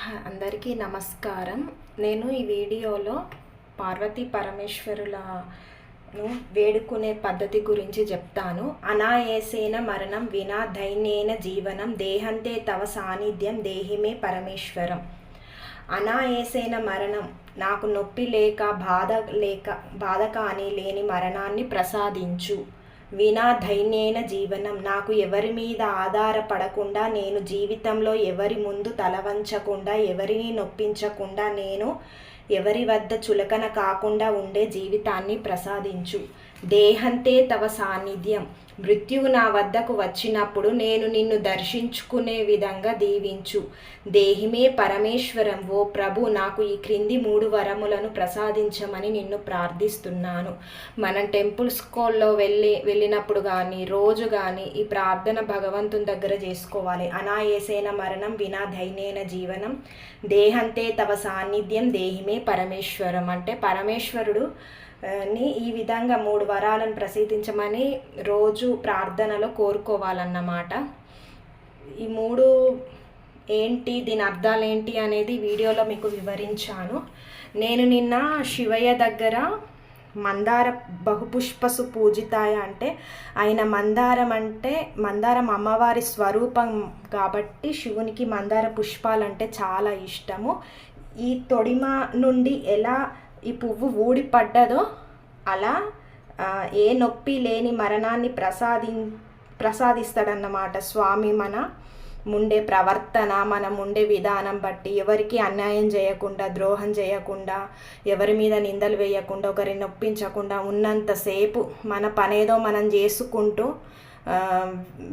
అందరికీ నమస్కారం. నేను ఈ వీడియోలో పార్వతీ పరమేశ్వరులను వేడుకునే పద్ధతి గురించి చెప్తాను. అనాయాసేన మరణం వినా దైన్యేన జీవనం దేహంతే తవ సాన్నిధ్యం దేహిమే పరమేశ్వరం. అనాయాసేన మరణం, నాకు నొప్పి లేక బాధ కానీ లేని మరణాన్ని ప్రసాదించు. వినా దైన్యేన జీవనం, నాకు ఎవరి మీద ఆధారపడకుండా, నేను జీవితంలో ఎవరి ముందు తలవంచకుండా, ఎవరిని నొప్పించకుండా, నేను ఎవరి వద్ద చులకన కాకుండా ఉండే జీవితాన్ని ప్రసాదించు. దేహంతే తవ సాన్నిధ్యం, మృత్యువు నా వద్దకు వచ్చినప్పుడు నేను నిన్ను దర్శించుకునే విధంగా దీవించు. దేహిమే పరమేశ్వరం, ఓ ప్రభు, నాకు ఈ క్రింది 3 వరములను ప్రసాదించమని నిన్ను ప్రార్థిస్తున్నాను. మనం టెంపుల్స్లో వెళ్ళినప్పుడు కానీ రోజు కానీ ఈ ప్రార్థన భగవంతుని దగ్గర చేసుకోవాలి. అనాయాసేన మరణం వినా దైన్యేన జీవనం దేహంతే తవ సాన్నిధ్యం దేహిమే పరమేశ్వరం అంటే పరమేశ్వరుడు ఈ విధంగా 3 వరాలను ప్రసాదించమని రోజు ప్రార్థనలో కోరుకోవాలన్నమాట. ఈ 3 ఏంటి, దీని అర్థాలు ఏంటి అనేది వీడియోలో మీకు వివరించాను. నేను నిన్న శివయ్య దగ్గర మందార బహుపుష్పసు పూజితాయ అంటే ఆయన మందారం అమ్మవారి స్వరూపం కాబట్టి శివునికి మందార పుష్పాలంటే చాలా ఇష్టము. ఈ తొడిమ నుండి ఎలా ఈ పువ్వు ఊడిపడ్డదో అలా ఏ నొప్పి లేని మరణాన్ని ప్రసాదిస్తాడన్నమాట స్వామి. మన ముండే ప్రవర్తన, మనం ఉండే విధానం బట్టి ఎవరికి అన్యాయం చేయకుండా, ద్రోహం చేయకుండా, ఎవరి మీద నిందలు వేయకుండా, ఒకరిని నొప్పించకుండా ఉన్నంతసేపు మన పనేదో మనం చేసుకుంటూ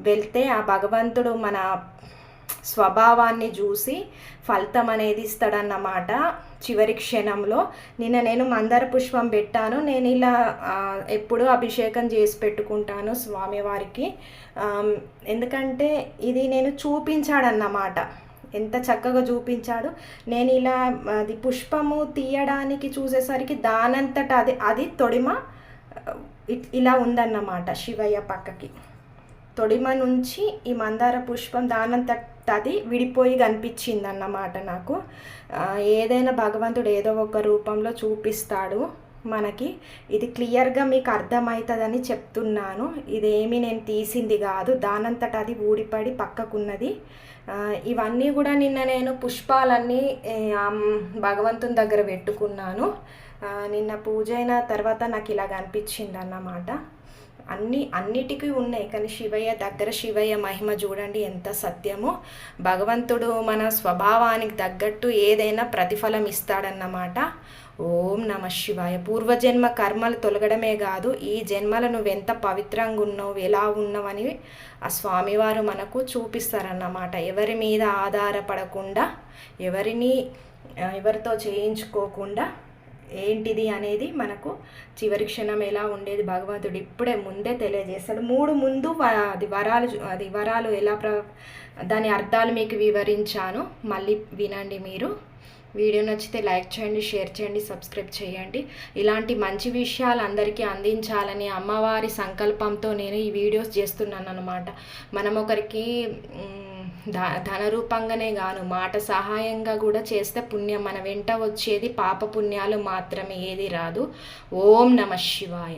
వెళ్తే ఆ భగవంతుడు మన స్వభావాన్ని చూసి ఫలితం అనేది ఇస్తాడన్నమాట చివరి క్షణంలో. నేను మందార పుష్పం పెట్టాను. నేను ఇలా ఎప్పుడూ అభిషేకం చేసి పెట్టుకుంటాను స్వామివారికి. ఎందుకంటే ఇది నేను చూపించాడన్నమాట, ఎంత చక్కగా చూపించాడు. నేను ఇలా అది పుష్పము తీయడానికి చూసేసరికి దానంతట అది తొడిమ ఇలా ఉందన్నమాట. శివయ్య పక్కకి తొడిమ నుంచి ఈ మందార పుష్పం దానంతది విడిపోయి కనిపించింది అన్నమాట నాకు. ఏదైనా భగవంతుడు ఏదో ఒక రూపంలో చూపిస్తాడు మనకి. ఇది క్లియర్గా మీకు అర్థమవుతుందని చెప్తున్నాను. ఇదేమి నేను తీసింది కాదు, దానంతట అది ఊడిపడి పక్కకున్నది. ఇవన్నీ కూడా నిన్న నేను పుష్పాలన్నీ భగవంతుని దగ్గర పెట్టుకున్నాను. నిన్న పూజ అయిన తర్వాత నాకు ఇలాగ అనిపించింది అన్నమాట. అన్నిటికీ ఉన్నాయి, కానీ శివయ్య దగ్గర శివయ్య మహిమ చూడండి ఎంత సత్యమో. భగవంతుడు మన స్వభావానికి తగ్గట్టు ఏదైనా ప్రతిఫలం ఇస్తాడన్నమాట. ఓం నమ శివాయ. పూర్వజన్మ కర్మలు తొలగడమే కాదు, ఈ జన్మలో నువ్వెంత పవిత్రంగా ఉన్నావు, ఎలా ఉన్నావని ఆ స్వామివారు మనకు చూపిస్తారన్నమాట. ఎవరి మీద ఆధారపడకుండా, ఎవరితో చేయించుకోకుండా ఏంటిది అనేది మనకు చివరి క్షణం ఎలా ఉండేది భగవంతుడు ఇప్పుడే ముందే తెలియజేస్తాడు. 3 ముందు వరాలు ఎలా దాని అర్థాలు మీకు వివరించాను. మళ్ళీ వినండి మీరు. వీడియో నచ్చితే లైక్ చేయండి, షేర్ చేయండి, సబ్స్క్రైబ్ చేయండి. ఇలాంటి మంచి విషయాలు అందరికీ అందించాలని అమ్మవారి సంకల్పంతో నేను ఈ వీడియోస్ చేస్తున్నాను అన్నమాట. మనం ఒకరికి ధన రూపంగానే గాను మాట సహాయంగా కూడా చేస్తే పుణ్యం మన వెంట వచ్చేది. పాప పుణ్యాలు మాత్రమే, ఏది రాదు. ఓం నమ శివాయ.